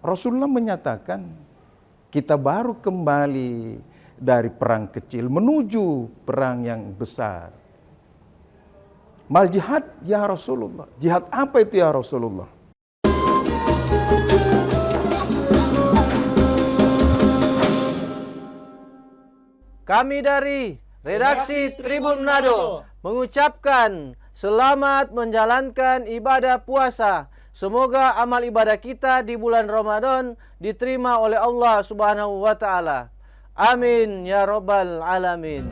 Rasulullah menyatakan kita baru kembali dari perang kecil menuju perang yang besar. Mal jihad ya Rasulullah. Jihad apa itu ya Rasulullah? Kami dari Redaksi Tribun Manado mengucapkan selamat menjalankan ibadah puasa. Semoga amal ibadah kita di bulan Ramadan diterima oleh Allah Subhanahu wa taala. Amin ya rabbal alamin.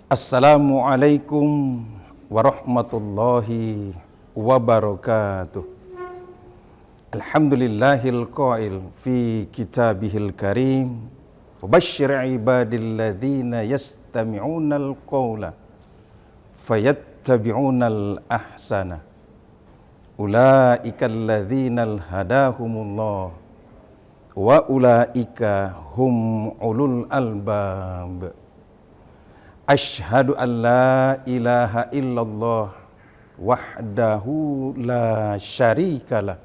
Assalamualaikum warahmatullahi wabarakatuh. Alhamdulillahil qail fi kitabihil karim fabashshir ibadilladzina yastami'unal qawla fayattabi'unal ahsana ulaika alladzina hadahumullah wa ulaika hum ulul albab. Asyhadu an la ilaha illallah wahdahu la syarikalah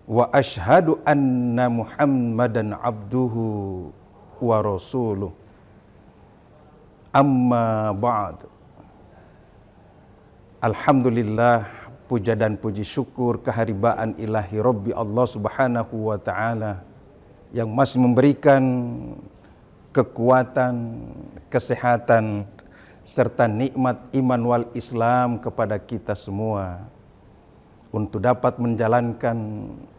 wa asyhadu anna Muhammadan abduhu wa rasuluh. Amma ba'd. Alhamdulillah, puja dan puji syukur keharibaan ilahi Rabbi Allah Subhanahu wa ta'ala yang masih memberikan kekuatan, kesehatan, serta nikmat iman wal Islam kepada kita semua untuk dapat menjalankan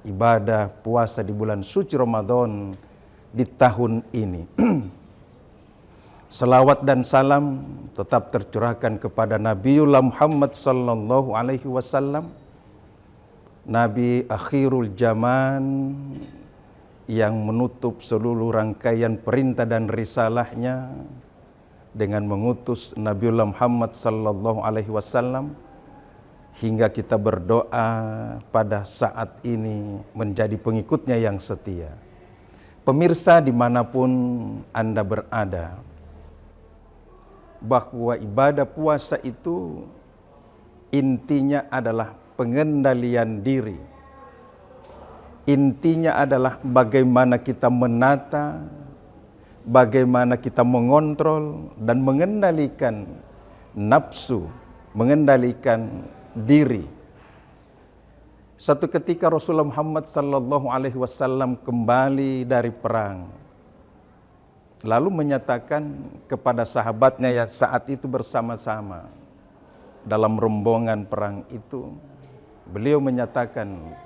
ibadah puasa di bulan suci Ramadan di tahun ini. Salawat dan salam tetap tercurahkan kepada Nabiullah Muhammad sallallahu alaihi wasallam, Nabi akhirul zaman yang menutup seluruh rangkaian perintah dan risalahnya dengan mengutus Nabiullah Muhammad sallallahu alaihi wasallam hingga kita berdoa pada saat ini menjadi pengikutnya yang setia. Pemirsa dimanapun Anda berada, bahwa ibadah puasa itu intinya adalah pengendalian diri. Intinya adalah bagaimana kita menata, bagaimana kita mengontrol dan mengendalikan nafsu, mengendalikan diri. Satu ketika Rasulullah Muhammad sallallahu alaihi wasallam kembali dari perang, lalu menyatakan kepada sahabatnya yang saat itu bersama-sama dalam rombongan perang itu, beliau menyatakan,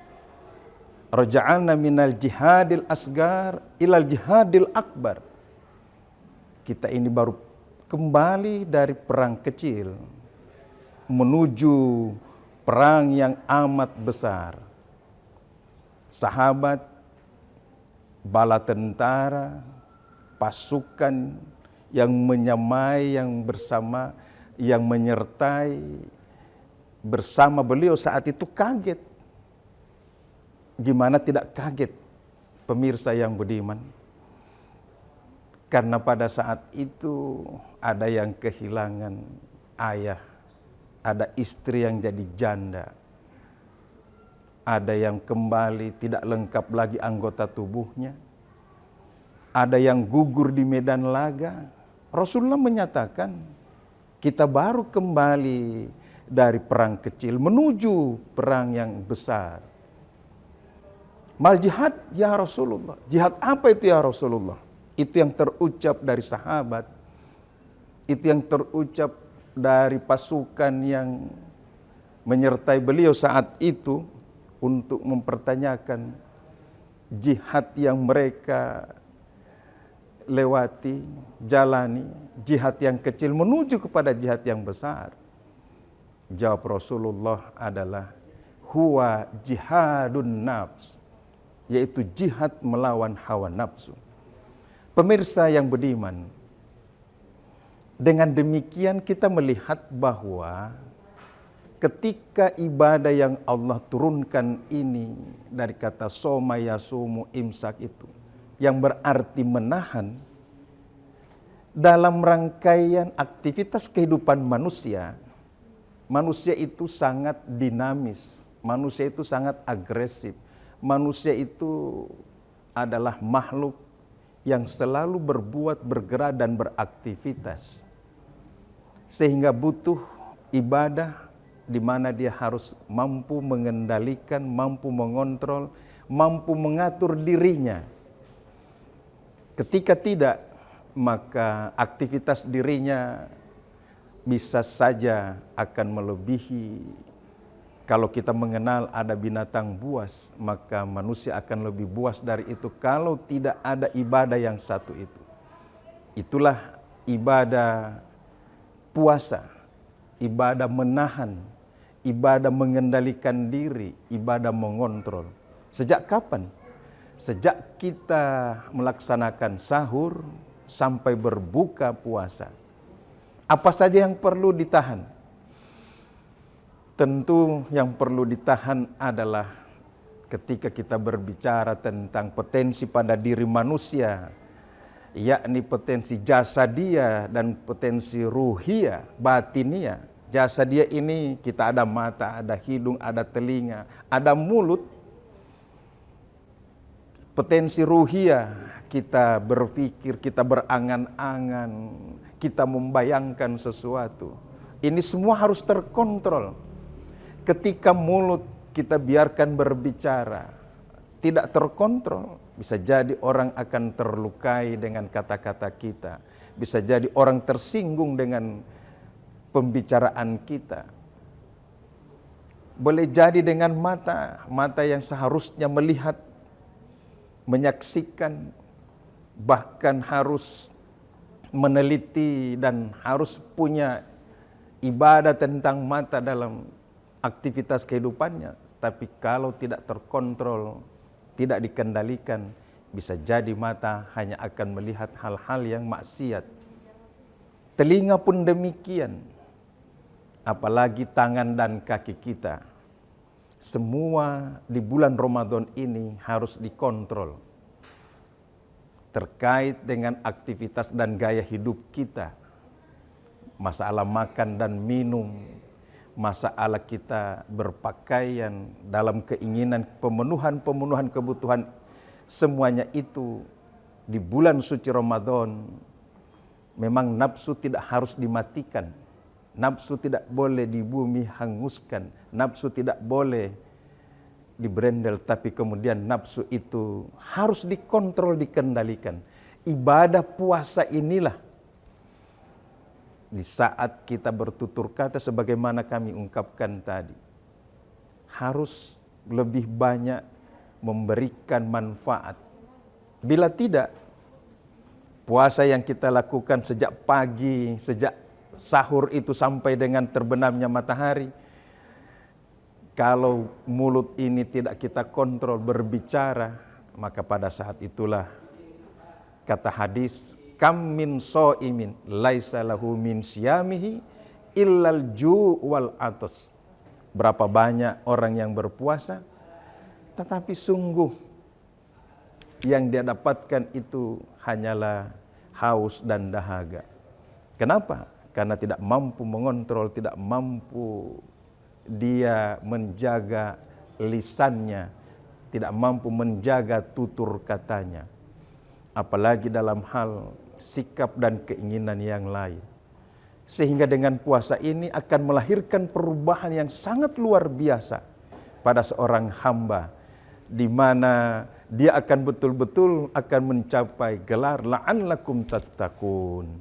raja'ana minal jihadil asgar ilal jihadil akbar. Kita ini baru kembali dari perang kecil menuju perang yang amat besar. Sahabat, bala tentara, pasukan yang menyamai, yang bersama, yang menyertai bersama beliau saat itu kaget. Gimana tidak kaget, pemirsa yang budiman? Karena pada saat itu ada yang kehilangan ayah, ada istri yang jadi janda, ada yang kembali tidak lengkap lagi anggota tubuhnya, ada yang gugur di medan laga. Rasulullah menyatakan kita baru kembali dari perang kecil menuju perang yang besar. Mal jihad ya Rasulullah. Jihad apa itu ya Rasulullah? Itu yang terucap dari sahabat. Itu yang terucap dari pasukan yang menyertai beliau saat itu untuk mempertanyakan jihad yang mereka lewati, jalani, jihad yang kecil menuju kepada jihad yang besar. Jawab Rasulullah adalah huwa jihadun nafs, yaitu jihad melawan hawa nafsu. Pemirsa yang budiman, dengan demikian kita melihat bahwa ketika ibadah yang Allah turunkan ini dari kata soma yasumu imsak itu, yang berarti menahan, dalam rangkaian aktivitas kehidupan manusia Manusia itu sangat dinamis, manusia itu sangat agresif, manusia itu adalah makhluk yang selalu berbuat, bergerak, dan beraktivitas. Sehingga butuh ibadah di mana dia harus mampu mengendalikan, mampu mengontrol, mampu mengatur dirinya. Ketika tidak, maka aktivitas dirinya bisa saja akan melebihi. Kalau kita mengenal ada binatang buas, maka manusia akan lebih buas dari itu kalau tidak ada ibadah yang satu itu. Itulah ibadah puasa, ibadah menahan, ibadah mengendalikan diri, ibadah mengontrol. Sejak kapan? Sejak kita melaksanakan sahur sampai berbuka puasa. Apa saja yang perlu ditahan? Tentu yang perlu ditahan adalah ketika kita berbicara tentang potensi pada diri manusia, yakni potensi jasadia dan potensi ruhia, batinia. Jasadia ini kita ada mata, ada hidung, ada telinga, ada mulut. Potensi ruhia, kita berpikir, kita berangan-angan, kita membayangkan sesuatu. Ini semua harus terkontrol. Ketika mulut kita biarkan berbicara, tidak terkontrol, bisa jadi orang akan terlukai dengan kata-kata kita. Bisa jadi orang tersinggung dengan pembicaraan kita. Boleh jadi dengan mata, mata yang seharusnya melihat, menyaksikan, bahkan harus meneliti dan harus punya ibadah tentang mata dalam aktivitas kehidupannya. Tapi kalau tidak terkontrol, tidak dikendalikan, bisa jadi mata hanya akan melihat hal-hal yang maksiat. Telinga pun demikian, apalagi tangan dan kaki kita. Semua di bulan Ramadan ini harus dikontrol terkait dengan aktivitas dan gaya hidup kita. Masalah makan dan minum, masalah kita berpakaian, dalam keinginan pemenuhan kebutuhan, semuanya itu di bulan suci Ramadan. Memang nafsu tidak harus dimatikan, nafsu tidak boleh di bumi hanguskan, nafsu tidak boleh diberendel, tapi kemudian nafsu itu harus dikontrol, dikendalikan. Ibadah puasa inilah di saat kita bertutur kata sebagaimana kami ungkapkan tadi, harus lebih banyak memberikan manfaat. Bila tidak, puasa yang kita lakukan sejak pagi, sejak sahur itu sampai dengan terbenamnya matahari, kalau mulut ini tidak kita kontrol berbicara, maka pada saat itulah kata hadis, kam min so'imin laisa lahu min siyamihi illal ju' wal atos. Berapa banyak orang yang berpuasa, tetapi sungguh yang dia dapatkan itu hanyalah haus dan dahaga. Kenapa? Karena tidak mampu mengontrol, tidak mampu dia menjaga lisannya, tidak mampu menjaga tutur katanya. Apalagi dalam hal sikap dan keinginan yang lain. Sehingga dengan puasa ini akan melahirkan perubahan yang sangat luar biasa pada seorang hamba, di mana dia akan betul-betul akan mencapai gelar la'allakum tattaqun.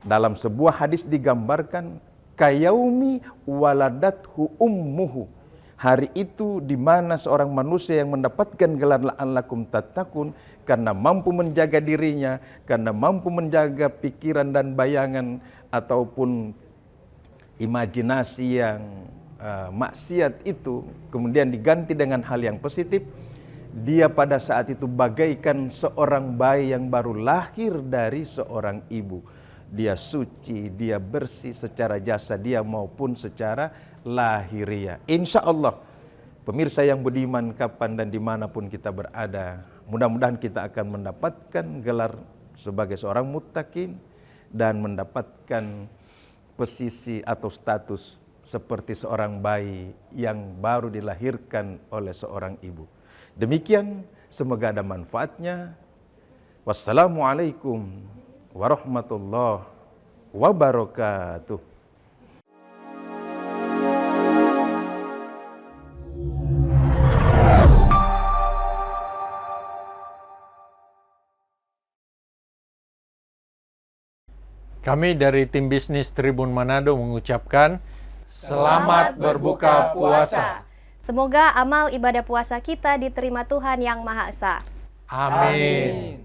Dalam sebuah hadis digambarkan kayaumi waladathu ummuhu. Hari itu di mana seorang manusia yang mendapatkan gelar la'allakum tattaqun karena mampu menjaga dirinya, karena mampu menjaga pikiran dan bayangan ataupun imajinasi yang maksiat itu kemudian diganti dengan hal yang positif. Dia pada saat itu bagaikan seorang bayi yang baru lahir dari seorang ibu. Dia suci, dia bersih secara jasad dia maupun secara lahiriah. Insya Allah, pemirsa yang budiman kapan dan dimanapun kita berada, mudah-mudahan kita akan mendapatkan gelar sebagai seorang muttaqin dan mendapatkan posisi atau status seperti seorang bayi yang baru dilahirkan oleh seorang ibu. Demikian, semoga ada manfaatnya. Wassalamualaikum warahmatullahi wabarakatuh. Kami dari tim bisnis Tribun Manado mengucapkan selamat berbuka puasa. Semoga amal ibadah puasa kita diterima Tuhan Yang Maha Esa. Amin.